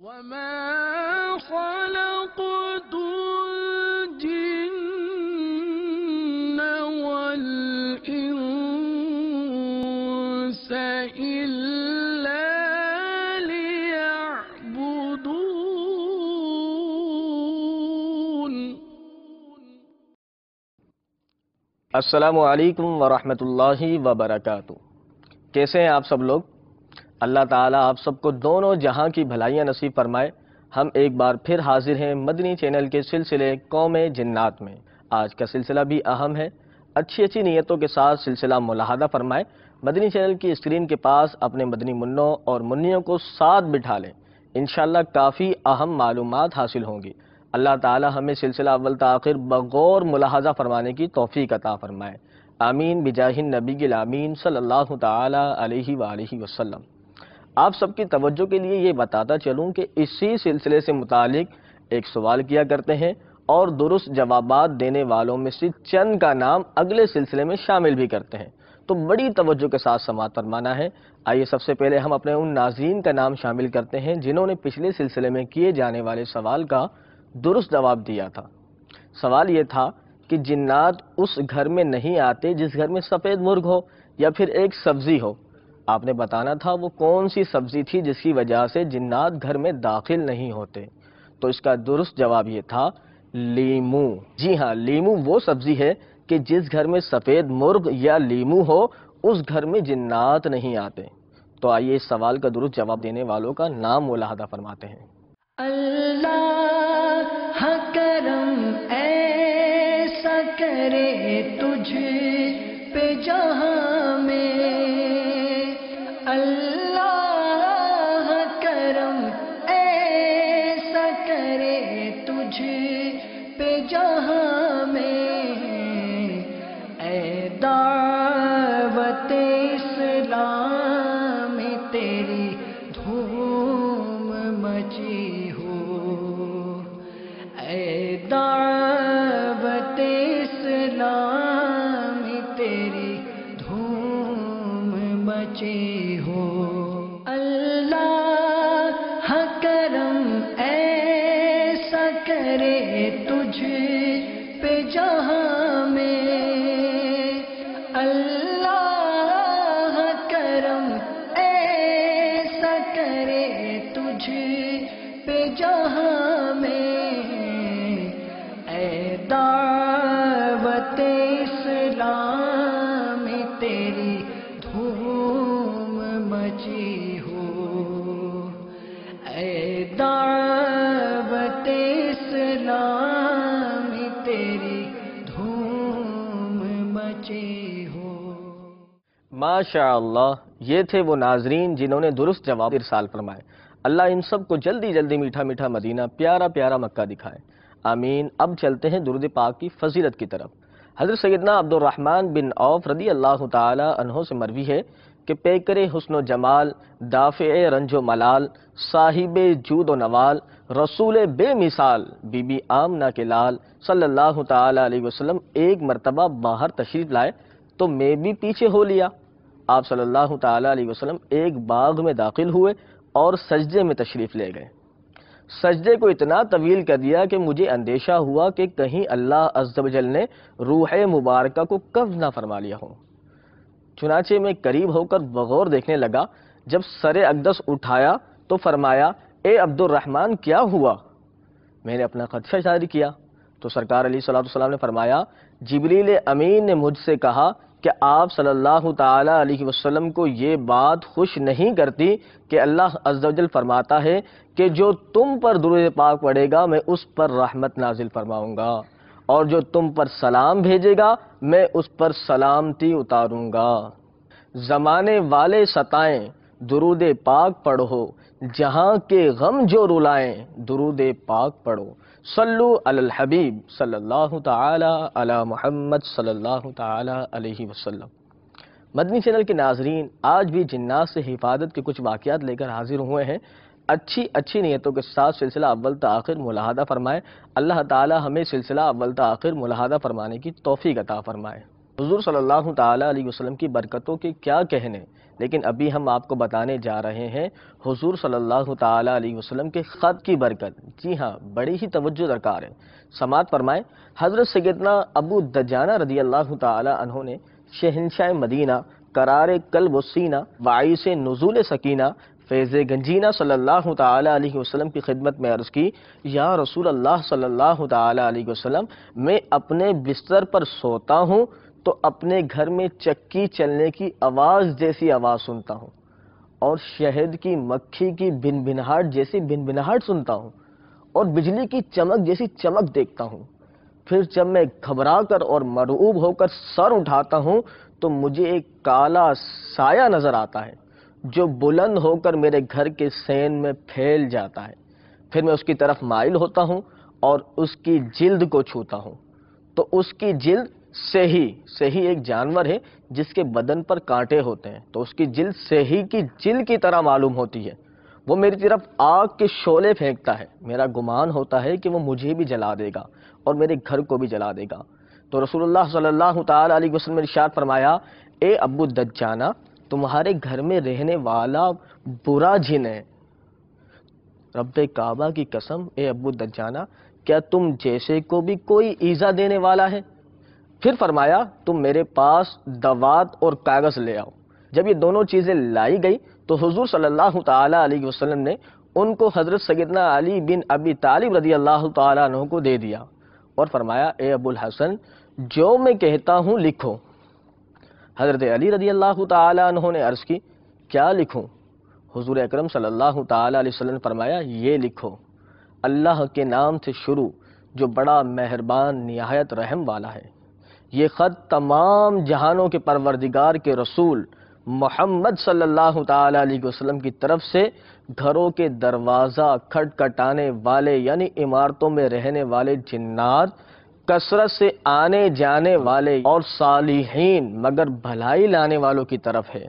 وَمَا خَلَقْتُ الْجِنَّ وَالْإِنسَ إِلَّا لِيَعْبُدُونِ۔ السلام علیکم ورحمۃ اللہ وبرکاتہ۔ کیسے ہیں آپ سب لوگ؟ اللہ تعالیٰ آپ سب کو دونوں جہاں کی بھلائیاں نصیب فرمائے۔ ہم ایک بار پھر حاضر ہیں مدنی چینل کے سلسلے قوم جنات میں۔ آج کا سلسلہ بھی اہم ہے، اچھی نیتوں کے ساتھ سلسلہ ملاحظہ فرمائے۔ مدنی چینل کی اسکرین کے پاس اپنے مدنی منوں اور منیوں کو ساتھ بٹھا لیں، انشاءاللہ کافی اہم معلومات حاصل ہوں گی۔ اللہ تعالیٰ ہمیں سلسلہ اول تاخر بغور ملاحظہ فرمانے کی توفیق عطا فرمائے، آمین بجاہ النبی الامین صلی اللہ تعالیٰ علیہ وآلہ وسلم۔ آپ سب کی توجہ کے لیے یہ بتاتا چلوں کہ اسی سلسلے سے متعلق ایک سوال کیا کرتے ہیں اور درست جوابات دینے والوں میں سے چند کا نام اگلے سلسلے میں شامل بھی کرتے ہیں، تو بڑی توجہ کے ساتھ سماعت فرمانا ہے۔ آئیے سب سے پہلے ہم اپنے ان ناظرین کا نام شامل کرتے ہیں جنہوں نے پچھلے سلسلے میں کیے جانے والے سوال کا درست جواب دیا تھا۔ سوال یہ تھا کہ جنات اس گھر میں نہیں آتے جس گھر میں سفید مرغ ہو یا پھر ایک سبزی ہو۔ آپ نے بتانا تھا وہ کون سی سبزی تھی جس کی وجہ سے جنات گھر میں داخل نہیں ہوتے، تو اس کا درست جواب یہ تھا لیمو۔ جی ہاں، لیمو وہ سبزی ہے کہ جس گھر میں سفید مرغ یا لیمو ہو اس گھر میں جنات نہیں آتے۔ تو آئیے اس سوال کا درست جواب دینے والوں کا نام ملاحظہ فرماتے ہیں۔ اللہ کرم ایسا کرے تجھ پہ جہاں میں، اللہ کرم ایسا کرے تجھ پہ جہاں میں، اے دعوت اسلام تیری دھوم مچی ہو، اے دعوت اسلام تیری دھوم مچی ہو۔ اللہ کرم ایسا کرے تجھ پہ جہاں میں، اللہ کرم ایسا کرے تجھ پہ جہاں میں، اے دعوت اسلام تیری دھوم مچی ہو، اے دعوت اسلام تیری دھوم مچی ہو۔ ماشاء اللہ، یہ تھے وہ ناظرین جنہوں نے درست جواب ارسال فرمائے۔ اللہ ان سب کو جلدی جلدی میٹھا میٹھا مدینہ، پیارا پیارا مکہ دکھائے، آمین۔ اب چلتے ہیں درود پاک کی فضیلت کی طرف۔ حضرت سیدنا عبد الرحمن بن عوف رضی اللہ تعالی عنہ سے مروی ہے کہ پیکر حسن و جمال، دافع رنج و ملال، صاحب جود و نوال، رسول بے مثال، بی بی آمنہ کے لال صلی اللہ تعالی علیہ وسلم ایک مرتبہ باہر تشریف لائے تو میں بھی پیچھے ہو لیا۔ آپ صلی اللہ تعالی علیہ وسلم ایک باغ میں داخل ہوئے اور سجدے میں تشریف لے گئے۔ سجدے کو اتنا طویل کر دیا کہ مجھے اندیشہ ہوا کہ کہیں اللہ عز و جل نے روح مبارکہ کو قبض نہ فرما لیا ہو۔ چنانچہ میں قریب ہو کر بغور دیکھنے لگا۔ جب سر اقدس اٹھایا تو فرمایا، اے عبد الرحمن کیا ہوا؟ میں نے اپنا خدشہ جاری کیا تو سرکار علیہ الصلوۃ والسلام نے فرمایا، جبریل امین نے مجھ سے کہا کہ آپ صلی اللہ تعالی علیہ وسلم کو یہ بات خوش نہیں کرتی کہ اللہ عز و جل فرماتا ہے کہ جو تم پر درود پاک پڑھے گا میں اس پر رحمت نازل فرماؤں گا، اور جو تم پر سلام بھیجے گا میں اس پر سلامتی اتاروں گا۔ زمانے والے ستائیں درود پاک پڑھو، جہاں کے غم جو رلائیں درود پاک پڑھو، صلو علی الحبیب صلی اللہ تعالی علی محمد صلی اللہ تعالی علیہ وسلم۔ مدنی چینل کے ناظرین، آج بھی جنات سے حفاظت کے کچھ واقعات لے کر حاضر ہوئے ہیں۔ اچھی نیتوں کے ساتھ سلسلہ اول تا آخر ملاحظہ فرمائے۔ اللہ تعالی ہمیں سلسلہ اول تا آخر ملاحظہ فرمانے کی توفیق عطا فرمائے۔ حضور صلی اللہ تعالیٰ علیہ وسلم کی برکتوں کے کیا کہنے، لیکن ابھی ہم آپ کو بتانے جا رہے ہیں حضور صلی اللہ تعالیٰ علیہ وسلم کے خط کی برکت۔ جی ہاں، بڑی ہی توجہ درکار ہے، سماعت فرمائیں۔ حضرت سیدنا ابو دجانہ رضی اللہ تعالیٰ عنہ نے شہنشاہ مدینہ، قرار قلب و سینہ، باعث نزول سکینہ، فیض گنجینہ صلی اللہ تعالیٰ علیہ وسلم کی خدمت میں عرض کی، یا رسول اللہ صلی اللہ تعالیٰ علیہ وسلم، میں اپنے بستر پر سوتا ہوں تو اپنے گھر میں چکی چلنے کی آواز جیسی آواز سنتا ہوں، اور شہد کی مکھی کی بن بنہاٹ جیسی بن بنہاٹ سنتا ہوں، اور بجلی کی چمک جیسی چمک دیکھتا ہوں۔ پھر جب میں گھبرا کر اور مرعوب ہو کر سر اٹھاتا ہوں تو مجھے ایک کالا سایہ نظر آتا ہے جو بلند ہو کر میرے گھر کے سین میں پھیل جاتا ہے۔ پھر میں اس کی طرف مائل ہوتا ہوں اور اس کی جلد کو چھوتا ہوں تو اس کی جلد سہی ایک جانور ہے جس کے بدن پر کانٹے ہوتے ہیں، تو اس کی جلد سہی کی جلد کی طرح معلوم ہوتی ہے۔ وہ میری طرف آگ کے شعلے پھینکتا ہے، میرا گمان ہوتا ہے کہ وہ مجھے بھی جلا دے گا اور میرے گھر کو بھی جلا دے گا۔ تو رسول اللہ صلی اللہ تعالی علیہ وسلم نے ارشاد فرمایا، اے ابو دجانہ، تمہارے گھر میں رہنے والا برا جن ہے۔ رب کعبہ کی قسم، اے ابو دجانہ، کیا تم جیسے کو بھی کوئی ایذا دینے والا ہے؟ پھر فرمایا، تم میرے پاس دوات اور کاغذ لے آؤ۔ جب یہ دونوں چیزیں لائی گئی تو حضور صلی اللہ تعالی علیہ وسلم نے ان کو حضرت سیدنا علی بن ابی طالب رضی اللہ تعالیٰ عنہ کو دے دیا اور فرمایا، اے ابو الحسن، جو میں کہتا ہوں لکھو۔ حضرت علی رضی اللہ تعالیٰ عنہ نے عرض کی، کیا لکھوں؟ حضور اکرم صلی اللہ تعالیٰ علیہ وسلم نے فرمایا، یہ لکھو، اللہ کے نام سے شروع جو بڑا مہربان نہایت رحم والا ہے۔ یہ خط تمام جہانوں کے پروردگار کے رسول محمد صلی اللہ تعالیٰ علیہ وسلم کی طرف سے گھروں کے دروازہ کھٹکھٹانے والے یعنی عمارتوں میں رہنے والے جنات، کثرت سے آنے جانے والے اور صالحین مگر بھلائی لانے والوں کی طرف ہے۔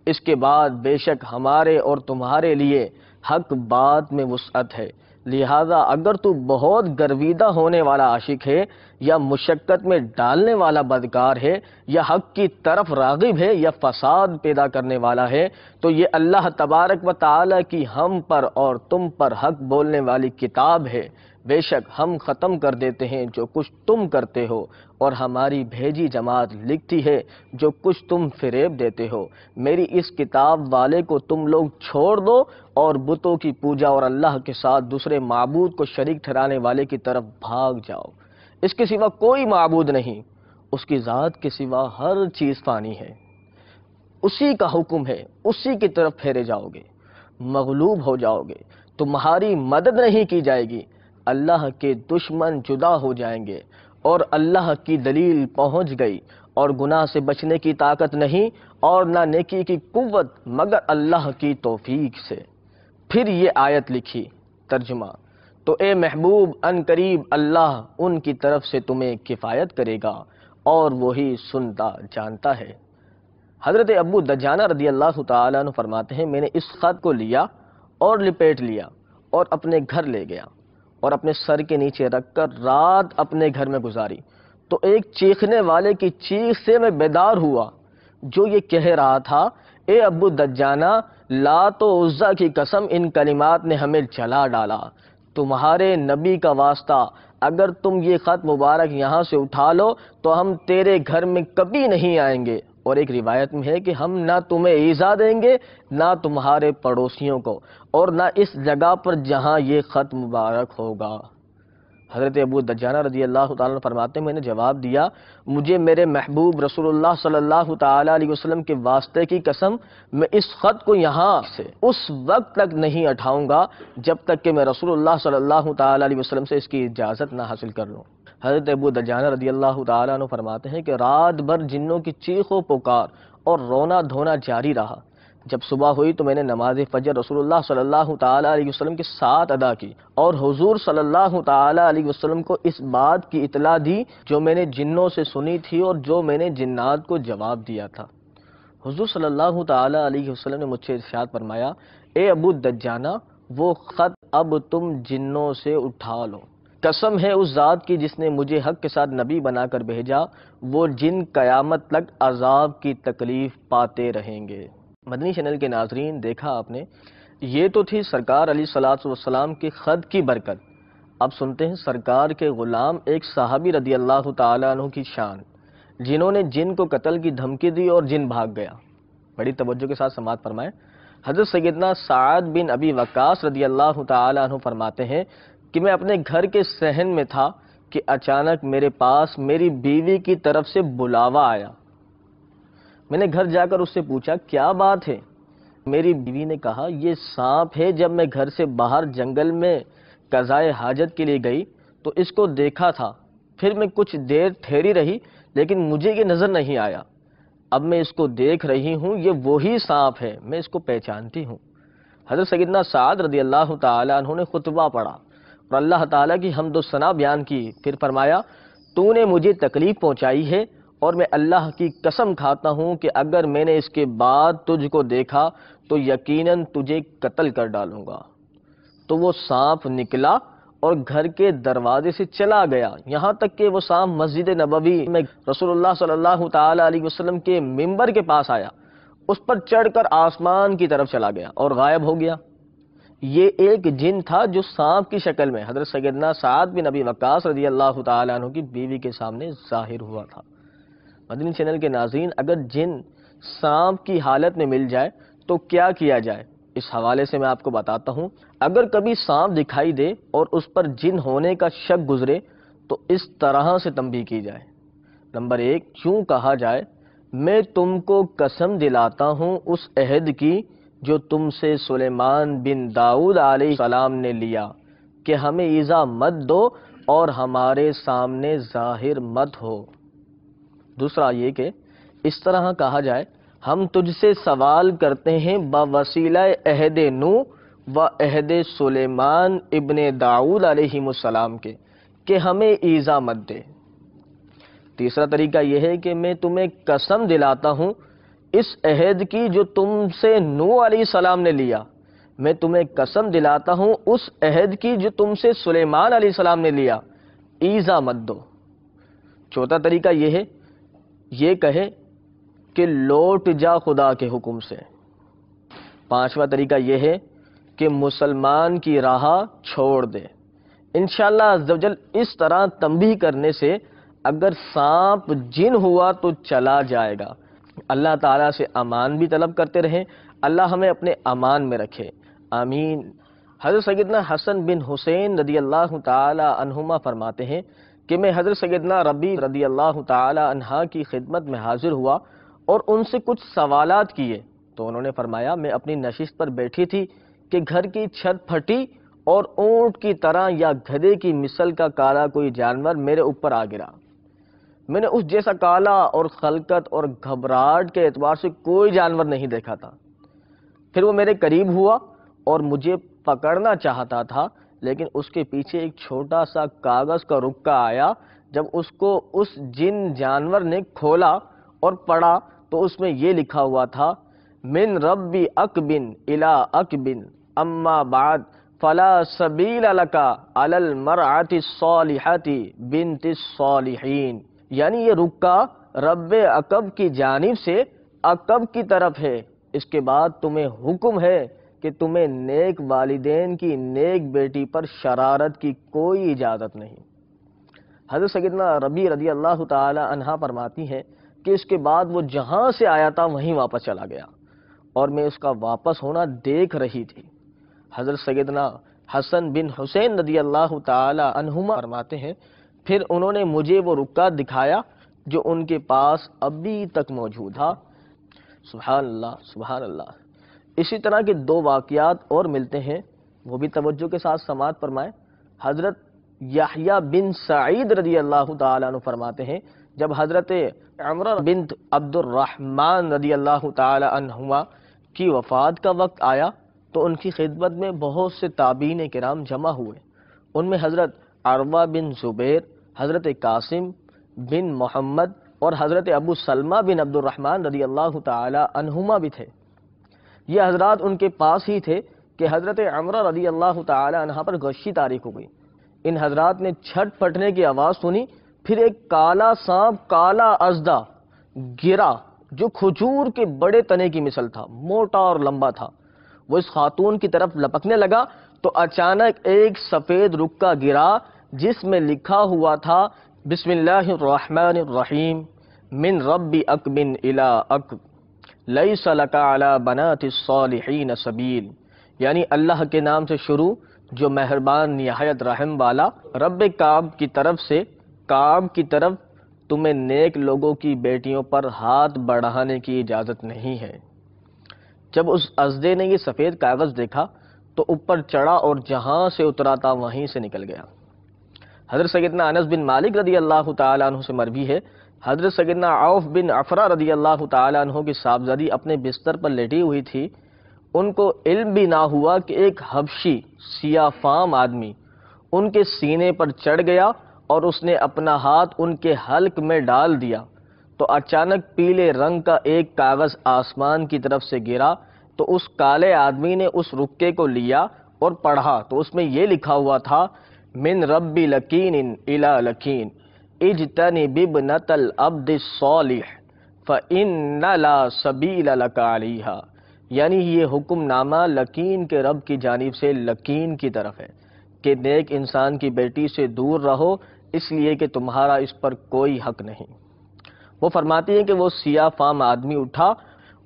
اس کے بعد بے شک ہمارے اور تمہارے لیے حق بات میں وسعت ہے، لہذا اگر تو بہت گرویدہ ہونے والا عاشق ہے یا مشقت میں ڈالنے والا بدکار ہے یا حق کی طرف راغب ہے یا فساد پیدا کرنے والا ہے تو یہ اللہ تبارک و تعالی کی ہم پر اور تم پر حق بولنے والی کتاب ہے۔ بے شک ہم ختم کر دیتے ہیں جو کچھ تم کرتے ہو، اور ہماری بھیجی جماعت لکھتی ہے جو کچھ تم فریب دیتے ہو۔ میری اس کتاب والے کو تم لوگ چھوڑ دو اور بتوں کی پوجا اور اللہ کے ساتھ دوسرے معبود کو شریک ٹھہرانے والے کی طرف بھاگ جاؤ۔ اس کے سوا کوئی معبود نہیں، اس کی ذات کے سوا ہر چیز فانی ہے، اسی کا حکم ہے، اسی کی طرف پھیرے جاؤ گے، مغلوب ہو جاؤ گے، تمہاری مدد نہیں کی جائے گی، اللہ کے دشمن جدا ہو جائیں گے، اور اللہ کی دلیل پہنچ گئی، اور گناہ سے بچنے کی طاقت نہیں اور نہ نیکی کی قوت مگر اللہ کی توفیق سے۔ پھر یہ آیت لکھی، ترجمہ، تو اے محبوب ان قریب اللہ ان کی طرف سے تمہیں کفایت کرے گا اور وہی سنتا جانتا ہے۔ حضرت ابو دجانہ رضی اللہ تعالیٰ عنہ فرماتے ہیں، میں نے اس خط کو لیا اور لپیٹ لیا اور اپنے گھر لے گیا اور اپنے سر کے نیچے رکھ کر رات اپنے گھر میں گزاری تو ایک چیخنے والے کی چیخ سے میں بیدار ہوا جو یہ کہہ رہا تھا، اے ابو دجانہ، لات و عزا کی قسم ان کلمات نے ہمیں جلا ڈالا، تمہارے نبی کا واسطہ اگر تم یہ خط مبارک یہاں سے اٹھا لو تو ہم تیرے گھر میں کبھی نہیں آئیں گے، اور ایک روایت میں ہے کہ ہم نہ تمہیں ایذا دیں گے نہ تمہارے پڑوسیوں کو اور نہ اس جگہ پر جہاں یہ خط مبارک ہوگا۔ حضرت ابو دجانہ رضی اللہ تعالیٰ عنہ فرماتے ہیں، میں نے جواب دیا، مجھے میرے محبوب رسول اللہ صلی اللہ تعالیٰ علیہ وسلم کے واسطے کی قسم، میں اس خط کو یہاں سے اس وقت تک نہیں اٹھاؤں گا جب تک کہ میں رسول اللہ صلی اللہ تعالیٰ علیہ وسلم سے اس کی اجازت نہ حاصل کر لوں۔ حضرت ابو دجانہ رضی اللہ تعالیٰ عنہ فرماتے ہیں کہ رات بھر جنوں کی چیخ و پکار اور رونا دھونا جاری رہا۔ جب صبح ہوئی تو میں نے نماز فجر رسول اللہ صلی اللہ تعالیٰ علیہ وسلم کے ساتھ ادا کی اور حضور صلی اللہ تعالیٰ علیہ وسلم کو اس بات کی اطلاع دی جو میں نے جنوں سے سنی تھی اور جو میں نے جنات کو جواب دیا تھا۔ حضور صلی اللہ تعالیٰ علیہ وسلم نے مجھ سے ارشاد فرمایا، اے ابو دجانہ، وہ خط اب تم جنوں سے اٹھا لو قسم ہے اس ذات کی جس نے مجھے حق کے ساتھ نبی بنا کر بھیجا، وہ جن قیامت تک عذاب کی تکلیف پاتے رہیں گے۔ مدنی چینل کے ناظرین، دیکھا آپ نے، یہ تو تھی سرکار علیہ الصلوۃ والسلام کے خط کی برکت۔ اب سنتے ہیں سرکار کے غلام ایک صحابی رضی اللہ تعالیٰ عنہ کی شان، جنہوں نے جن کو قتل کی دھمکی دی اور جن بھاگ گیا۔ بڑی توجہ کے ساتھ سماعت فرمائیں۔ حضرت سیدنا سعد بن ابی وقاص رضی اللہ تعالیٰ عنہ فرماتے ہیں کہ میں اپنے گھر کے صحن میں تھا کہ اچانک میرے پاس میری بیوی کی طرف سے بلاوا آیا۔ میں نے گھر جا کر اس سے پوچھا کیا بات ہے؟ میری بیوی نے کہا یہ سانپ ہے، جب میں گھر سے باہر جنگل میں قضائے حاجت کے لیے گئی تو اس کو دیکھا تھا، پھر میں کچھ دیر ٹھہری رہی لیکن مجھے یہ نظر نہیں آیا، اب میں اس کو دیکھ رہی ہوں، یہ وہی سانپ ہے، میں اس کو پہچانتی ہوں۔ حضرت سیدنا سعد رضی اللہ تعالیٰ عنہ نے خطبہ پڑھا اور اللہ تعالیٰ کی حمد و ثنا بیان کی، پھر فرمایا تو نے مجھے تکلیف پہنچائی ہے اور میں اللہ کی قسم کھاتا ہوں کہ اگر میں نے اس کے بعد تجھ کو دیکھا تو یقیناً تجھے قتل کر ڈالوں گا۔ تو وہ سانپ نکلا اور گھر کے دروازے سے چلا گیا، یہاں تک کہ وہ سانپ مسجد نبوی میں رسول اللہ صلی اللہ تعالی علیہ وسلم کے منبر کے پاس آیا، اس پر چڑھ کر آسمان کی طرف چلا گیا اور غائب ہو گیا۔ یہ ایک جن تھا جو سانپ کی شکل میں حضرت سیدنا سعد بن ابی وقاص رضی اللہ تعالیٰ عنہ کی بیوی کے سامنے ظاہر ہوا تھا۔ مدنی چینل کے ناظرین، اگر جن سانپ کی حالت میں مل جائے تو کیا کیا جائے، اس حوالے سے میں آپ کو بتاتا ہوں۔ اگر کبھی سانپ دکھائی دے اور اس پر جن ہونے کا شک گزرے تو اس طرح سے تنبیہ کی جائے۔ نمبر 1، یوں کہا جائے میں تم کو قسم دلاتا ہوں اس عہد کی جو تم سے سلیمان بن داؤد علیہ السلام نے لیا کہ ہمیں ایذا مت دو اور ہمارے سامنے ظاہر مت ہو۔ دوسرا یہ کہ اس طرح کہا جائے ہم تجھ سے سوال کرتے ہیں بوسیلہ عہد نوح و عہد سلیمان ابن داؤد علیہ السلام کے کہ ہمیں ایذا مت دے۔ تیسرا طریقہ یہ ہے کہ میں تمہیں قسم دلاتا ہوں اس عہد کی جو تم سے نوح علیہ السلام نے لیا، میں تمہیں قسم دلاتا ہوں اس عہد کی جو تم سے سلیمان علیہ السلام نے لیا، ایذا مت دو۔ چوتھا طریقہ یہ ہے، یہ کہے کہ لوٹ جا خدا کے حکم سے۔ پانچواں طریقہ یہ ہے کہ مسلمان کی راہ چھوڑ دے۔ انشاءاللہ عز و جل اس طرح تنبیہ کرنے سے اگر سانپ جن ہوا تو چلا جائے گا۔ اللہ تعالیٰ سے امان بھی طلب کرتے رہیں، اللہ ہمیں اپنے امان میں رکھے، آمین۔ حضرت سیدنا حسن بن حسین رضی اللہ تعالی عنہما فرماتے ہیں کہ میں حضرت سیدنا ربیع رضی اللہ تعالی عنہ کی خدمت میں حاضر ہوا اور ان سے کچھ سوالات کیے تو انہوں نے فرمایا میں اپنی نشست پر بیٹھی تھی کہ گھر کی چھت پھٹی اور اونٹ کی طرح یا گدھے کی مثل کا کالا کوئی جانور میرے اوپر آ گرا۔ میں نے اس جیسا کالا اور خلقت اور گھبراہٹ کے اعتبار سے کوئی جانور نہیں دیکھا تھا۔ پھر وہ میرے قریب ہوا اور مجھے پکڑنا چاہتا تھا، لیکن اس کے پیچھے ایک چھوٹا سا کاغذ کا رکا آیا۔ جب اس کو اس جن جانور نے کھولا اور پڑھا تو اس میں یہ لکھا ہوا تھا من ربی اکبن الی اکبن اما بعد فلا سبیل لک علی المرأة الصالحة بنت الصالحین، یعنی یہ رکا رب عقب کی جانب سے عقب کی طرف ہے، اس کے بعد تمہیں حکم ہے کہ تمہیں نیک والدین کی نیک بیٹی پر شرارت کی کوئی اجازت نہیں۔ حضرت سیدنا ربیع رضی اللہ تعالی عنہ فرماتی ہیں کہ اس کے بعد وہ جہاں سے آیا تھا وہیں واپس چلا گیا اور میں اس کا واپس ہونا دیکھ رہی تھی۔ حضرت سیدنا حسن بن حسین رضی اللہ تعالی عنہما فرماتے ہیں پھر انہوں نے مجھے وہ رکا دکھایا جو ان کے پاس ابھی تک موجود تھا۔ سبحان اللہ، سبحان اللہ۔ اسی طرح کے دو واقعات اور ملتے ہیں، وہ بھی توجہ کے ساتھ سماعت فرمائیں۔ حضرت یحییٰ بن سعید رضی اللہ تعالیٰ عنہ فرماتے ہیں جب حضرت عمرہ بنت عبد الرحمن رضی اللہ تعالیٰ عنہما کی وفات کا وقت آیا تو ان کی خدمت میں بہت سے تابعین کرام جمع ہوئے۔ ان میں حضرت عروہ بن زبیر، حضرت قاسم بن محمد اور حضرت ابو سلمہ بن عبد الرحمن رضی اللہ تعالی عنہما بھی تھے۔ یہ حضرات ان کے پاس ہی تھے کہ حضرت عمرہ رضی اللہ تعالی عنہ پر غشی طاری ہو گئی۔ ان حضرات نے چھٹ پھٹنے کی آواز سنی، پھر ایک کالا سانپ، کالا ازدا گرا جو کھجور کے بڑے تنے کی مثل تھا، موٹا اور لمبا تھا۔ وہ اس خاتون کی طرف لپکنے لگا تو اچانک ایک سفید رکا گرا جس میں لکھا ہوا تھا بسم اللہ الرحمن الرحیم من رب اکبن الی اکب لیس لک علی بنات الصالحین سبیل، یعنی اللہ کے نام سے شروع جو مہربان نہایت رحم والا، رب کعب کی طرف سے، کعب کی طرف تمہیں نیک لوگوں کی بیٹیوں پر ہاتھ بڑھانے کی اجازت نہیں ہے۔ جب اس ازدے نے یہ سفید کاغذ دیکھا تو اوپر چڑھا اور جہاں سے اترا تھا وہیں سے نکل گیا۔ حضرت سیدنا انس بن مالک رضی اللہ تعالیٰ عنہ سے مروی ہے، حضرت سیدنا عوف بن عفرہ رضی اللہ تعالیٰ عنہ کی صاحبزادی اپنے بستر پر لیٹی ہوئی تھی، ان کو علم بھی نہ ہوا کہ ایک حبشی سیاہ فام آدمی ان کے سینے پر چڑھ گیا اور اس نے اپنا ہاتھ ان کے حلق میں ڈال دیا تو اچانک پیلے رنگ کا ایک کاغذ آسمان کی طرف سے گرا تو اس کالے آدمی نے اس رکے کو لیا اور پڑھا تو اس میں یہ لکھا ہوا تھا من رب لکین الی لکین اجتنب ابنۃ العبد الصالح فإن لا سبیل لک علیہا، یعنی یہ حکم نامہ لکین کے رب کی جانب سے لکین کی طرف ہے کہ نیک انسان کی بیٹی سے دور رہو، اس لیے کہ تمہارا اس پر کوئی حق نہیں۔ وہ فرماتی ہے کہ وہ سیاہ فام آدمی اٹھا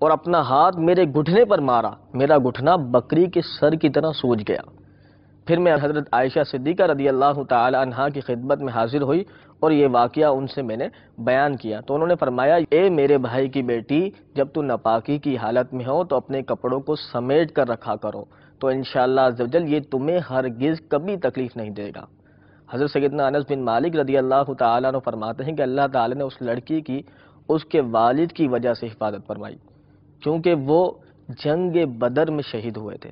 اور اپنا ہاتھ میرے گھٹنے پر مارا، میرا گھٹنا بکری کے سر کی طرح سوج گیا۔ پھر میں حضرت عائشہ صدیقہ رضی اللہ تعالی عنہا کی خدمت میں حاضر ہوئی اور یہ واقعہ ان سے میں نے بیان کیا تو انہوں نے فرمایا، اے میرے بھائی کی بیٹی، جب تو ناپاکی کی حالت میں ہو تو اپنے کپڑوں کو سمیٹ کر رکھا کرو تو انشاءاللہ عزوجل یہ تمہیں ہرگز کبھی تکلیف نہیں دے گا۔ حضرت سیدنا انس بن مالک رضی اللہ تعالیٰ عنہ فرماتے ہیں کہ اللہ تعالیٰ نے اس لڑکی کی اس کے والد کی وجہ سے حفاظت فرمائی چونکہ وہ جنگ بدر میں شہید ہوئے تھے۔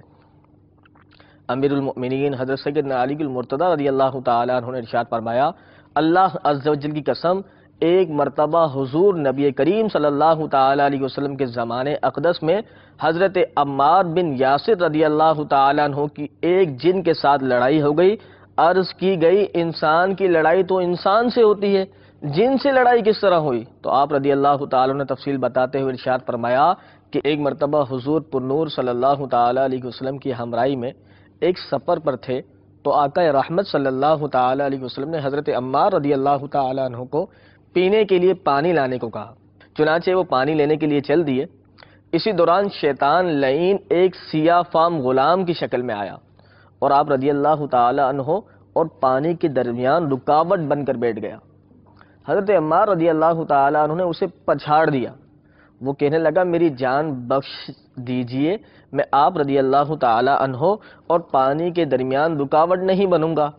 امیر المؤمنین حضرت سیدنا علی المرتضی رضی اللہ تعالیٰ عنہ نے ارشاد فرمایا، اللہ عز و جل کی قسم، ایک مرتبہ حضور نبی کریم صلی اللہ تعالیٰ علیہ وسلم کے زمانے اقدس میں حضرت عمار بن یاسر رضی اللہ تعالیٰ عنہ کی ایک جن کے ساتھ لڑائی ہو گئی۔ عرض کی گئی انسان کی لڑائی تو انسان سے ہوتی ہے، جن سے لڑائی کس طرح ہوئی؟ تو آپ رضی اللہ تعالیٰ نے تفصیل بتاتے ہوئے ارشاد فرمایا کہ ایک مرتبہ حضور پرنور صلی اللہ تعالیٰ علیہ وسلم کی ہمراہی میں ایک سفر پر تھے تو آقا رحمت صلی اللہ تعالیٰ علیہ وسلم نے حضرت عمار رضی اللہ تعالیٰ عنہ کو پینے کے لیے پانی لانے کو کہا، چنانچہ وہ پانی لینے کے لیے چل دیے۔ اسی دوران شیطان لعین ایک سیاہ فام غلام کی شکل میں آیا اور آپ رضی اللہ تعالیٰ عنہ اور پانی کے درمیان رکاوٹ بن کر بیٹھ گیا۔ حضرت عمار رضی اللہ تعالیٰ عنہ نے اسے پچھاڑ دیا، وہ کہنے لگا میری جان بخش دیجئے، میں آپ رضی اللہ تعالیٰ عنہ اور پانی کے درمیان رکاوٹ نہیں بنوں گا۔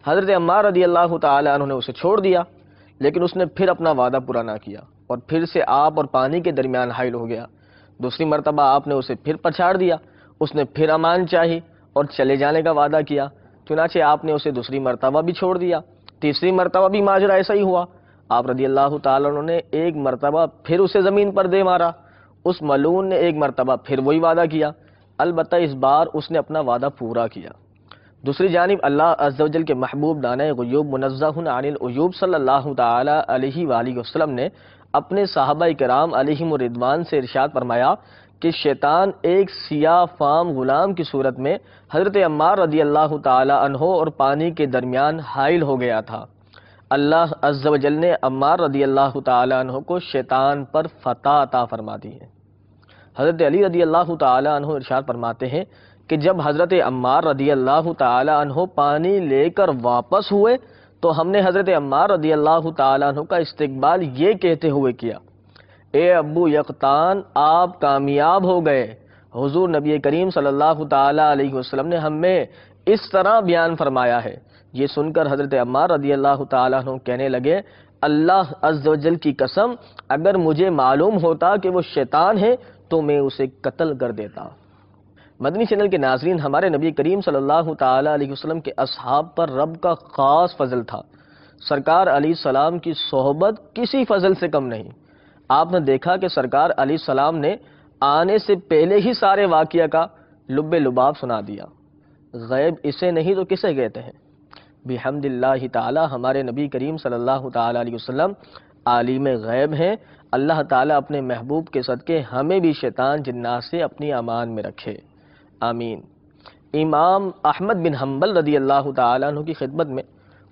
حضرت عمار رضی اللہ تعالیٰ عنہ نے اسے چھوڑ دیا، لیکن اس نے پھر اپنا وعدہ پورا نہ کیا اور پھر سے آپ اور پانی کے درمیان حائل ہو گیا۔ دوسری مرتبہ آپ نے اسے پھر پچھاڑ دیا، اس نے پھر امان چاہی اور چلے جانے کا وعدہ کیا، چنانچہ آپ نے اسے دوسری مرتبہ بھی چھوڑ دیا۔ تیسری مرتبہ بھی ماجرا ایسا ہی ہوا، آپ رضی اللہ تعالیٰ عنہ نے ایک مرتبہ پھر اسے زمین پر دے مارا، اس ملعون نے ایک مرتبہ پھر وہی وعدہ کیا، البتہ اس بار اس نے اپنا وعدہ پورا کیا۔ دوسری جانب اللہ عز و جل کے محبوب دانہ غیوب منزہ عن العیوب صلی اللہ تعالی علیہ وآلہ وسلم نے اپنے صحابہ کرام علیہم الرضوان سے ارشاد فرمایا کہ شیطان ایک سیاہ فام غلام کی صورت میں حضرت عمار رضی اللہ تعالی عنہ اور پانی کے درمیان حائل ہو گیا تھا۔ اللہ عز و جل نے عمار رضی اللہ تعالی عنہ کو شیطان پر فتح عطا فرما دی ہے۔ حضرت علی رضی اللہ تعالی عنہ ارشاد فرماتے ہیں کہ جب حضرت عمار رضی اللہ تعالی عنہ پانی لے کر واپس ہوئے تو ہم نے حضرت عمار رضی اللہ تعالی عنہ کا استقبال یہ کہتے ہوئے کیا، اے ابو یقطان آپ کامیاب ہو گئے۔ حضور نبی کریم صلی اللہ تعالی علیہ وسلم نے ہمیں اس طرح بیان فرمایا ہے۔ یہ سن کر حضرت عمار رضی اللہ تعالی عنہ کہنے لگے، اللہ عز و جل کی قسم، اگر مجھے معلوم ہوتا کہ وہ شیطان ہے تو میں اسے قتل کر دیتا۔ مدنی چینل کے ناظرین، ہمارے نبی کریم صلی اللہ تعالی علیہ وسلم کے اصحاب پر رب کا خاص فضل تھا۔ سرکار علیہ السلام کی صحبت کسی فضل سے کم نہیں۔ آپ نے دیکھا کہ سرکار علیہ السلام نے آنے سے پہلے ہی سارے واقعہ کا لب لباب سنا دیا۔ غیب اسے نہیں تو کسے کہتے ہیں؟ بحمد اللہ تعالی ہمارے نبی کریم صلی اللہ تعالی علیہ وسلم عالم غیب ہیں۔ اللہ تعالیٰ اپنے محبوب کے صدقے ہمیں بھی شیطان جنات سے اپنی امان میں رکھے، آمین۔ امام احمد بن حنبل رضی اللہ تعالیٰ عنہ کی خدمت میں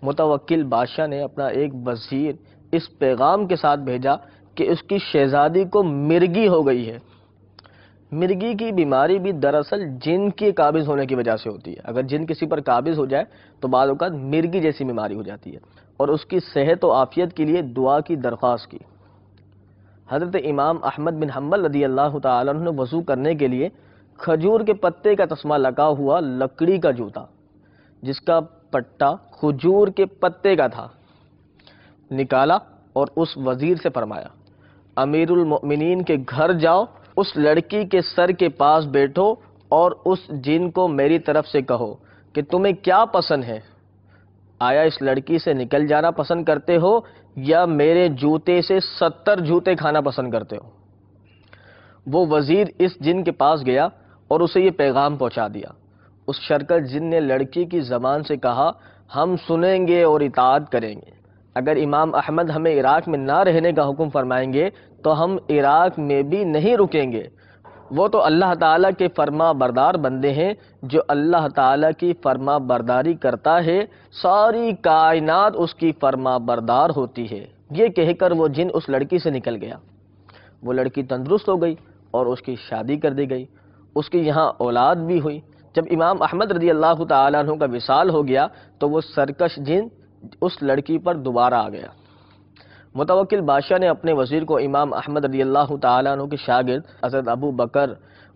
متوکل بادشاہ نے اپنا ایک وزیر اس پیغام کے ساتھ بھیجا کہ اس کی شہزادی کو مرگی ہو گئی ہے۔ مرگی کی بیماری بھی دراصل جن کے قابض ہونے کی وجہ سے ہوتی ہے۔ اگر جن کسی پر قابض ہو جائے تو بعض اوقات مرگی جیسی بیماری ہو جاتی ہے، اور اس کی صحت و عافیت کے لیے دعا کی درخواست کی۔ حضرت امام احمد بن حنبل رضی اللہ تعالیٰ عنہ نے وضو کرنے کے لیے کھجور کے پتے کا تسمہ لگا ہوا لکڑی کا جوتا، جس کا پٹا کھجور کے پتے کا تھا، نکالا اور اس وزیر سے فرمایا، امیر المؤمنین کے گھر جاؤ، اس لڑکی کے سر کے پاس بیٹھو اور اس جن کو میری طرف سے کہو کہ تمہیں کیا پسند ہے، آیا اس لڑکی سے نکل جانا پسند کرتے ہو یا میرے جوتے سے 70 جوتے کھانا پسند کرتے ہو؟ وہ وزیر اس جن کے پاس گیا اور اسے یہ پیغام پہنچا دیا۔ اس شرکت جن نے لڑکی کی زبان سے کہا، ہم سنیں گے اور اطاعت کریں گے، اگر امام احمد ہمیں عراق میں نہ رہنے کا حکم فرمائیں گے تو ہم عراق میں بھی نہیں رکیں گے۔ وہ تو اللہ تعالیٰ کے فرما بردار بندے ہیں، جو اللہ تعالیٰ کی فرما برداری کرتا ہے ساری کائنات اس کی فرما بردار ہوتی ہے۔ یہ کہہ کر وہ جن اس لڑکی سے نکل گیا۔ وہ لڑکی تندرست ہو گئی اور اس کی شادی کر دی گئی، اس کی یہاں اولاد بھی ہوئی۔ جب امام احمد رضی اللہ تعالیٰ عنہ کا وصال ہو گیا تو وہ سرکش جن اس لڑکی پر دوبارہ آ گیا۔ متوکل بادشاہ نے اپنے وزیر کو امام احمد رضی اللہ تعالیٰ عنہ کے شاگرد حضرت ابو بکر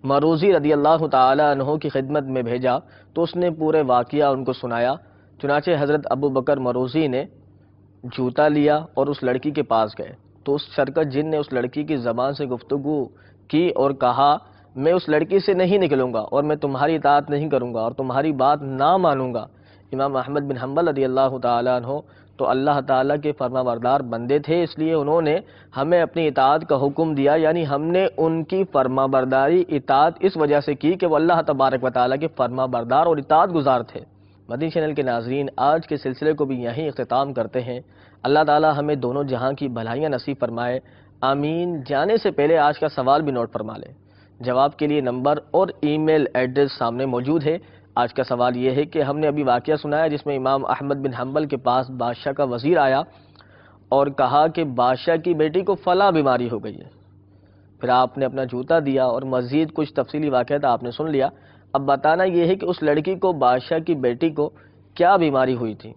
مروزی رضی اللہ تعالیٰ عنہ کی خدمت میں بھیجا تو اس نے پورے واقعہ ان کو سنایا۔ چنانچہ حضرت ابو بکر مروزی نے جوتا لیا اور اس لڑکی کے پاس گئے تو اس شرکت جن نے اس لڑکی کی زبان سے گفتگو کی اور کہا، میں اس لڑکی سے نہیں نکلوں گا اور میں تمہاری اطاعت نہیں کروں گا اور تمہاری بات نہ مانوں گا۔ امام احمد بن حنبل رضی اللہ تعالیٰ عنہ تو اللہ تعالیٰ کے فرما بردار بندے تھے، اس لیے انہوں نے ہمیں اپنی اطاعت کا حکم دیا، یعنی ہم نے ان کی فرما برداری اطاعت اس وجہ سے کی کہ وہ اللہ تبارک و تعالیٰ کے فرما بردار اور اطاعت گزار تھے۔ مدنی چینل کے ناظرین، آج کے سلسلے کو بھی یہیں اختتام کرتے ہیں۔ اللہ تعالیٰ ہمیں دونوں جہاں کی بھلائیاں نصیب فرمائے، آمین۔ جانے سے پہلے آج کا سوال بھی نوٹ فرما لیں، جواب کے لیے نمبر اور ای میل ایڈریس سامنے موجود ہے۔ آج کا سوال یہ ہے کہ ہم نے ابھی واقعہ سنا ہے جس میں امام احمد بن حنبل کے پاس بادشاہ کا وزیر آیا اور کہا کہ بادشاہ کی بیٹی کو فلاں بیماری ہو گئی ہے۔ پھر آپ نے اپنا جوتا دیا اور مزید کچھ تفصیلی واقعہ تھا آپ نے سن لیا۔ اب بتانا یہ ہے کہ اس لڑکی کو بادشاہ کی بیٹی کو کیا بیماری ہوئی تھی،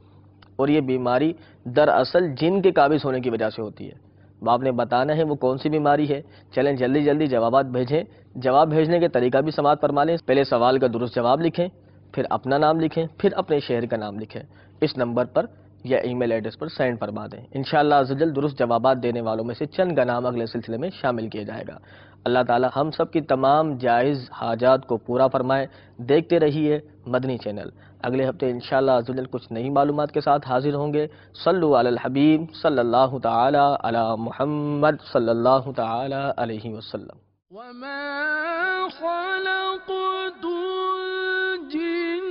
اور یہ بیماری دراصل جن کے قابض ہونے کی وجہ سے ہوتی ہے۔ اب آپ نے بتانا ہے وہ کون سی بیماری ہے۔ چلیں جلدی جلدی جوابات بھیجیں۔ جواب بھیجنے کے طریقہ بھی سماعت فرما لیں۔ پہلے سوال کا درست جواب لکھیں، پھر اپنا نام لکھیں، پھر اپنے شہر کا نام لکھیں، اس نمبر پر یا ای میل ایڈریس پر سینڈ فرما دیں۔ انشاءاللہ عزوجل درست جوابات دینے والوں میں سے چند کا نام اگلے سلسلے میں شامل کیا جائے گا۔ اللہ تعالی ہم سب کی تمام جائز حاجات کو پورا فرمائے۔ دیکھتے رہیے مدنی چینل۔ اگلے ہفتے انشاءاللہ عزوجل کچھ نئی معلومات کے ساتھ حاضر ہوں گے۔ صلو علی الحبیب صلی اللہ تعالی علی محمد صلی اللہ تعالی علیہ وسلم۔ وما خلقت الجن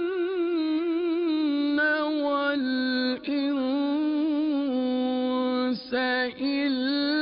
والإنس إلا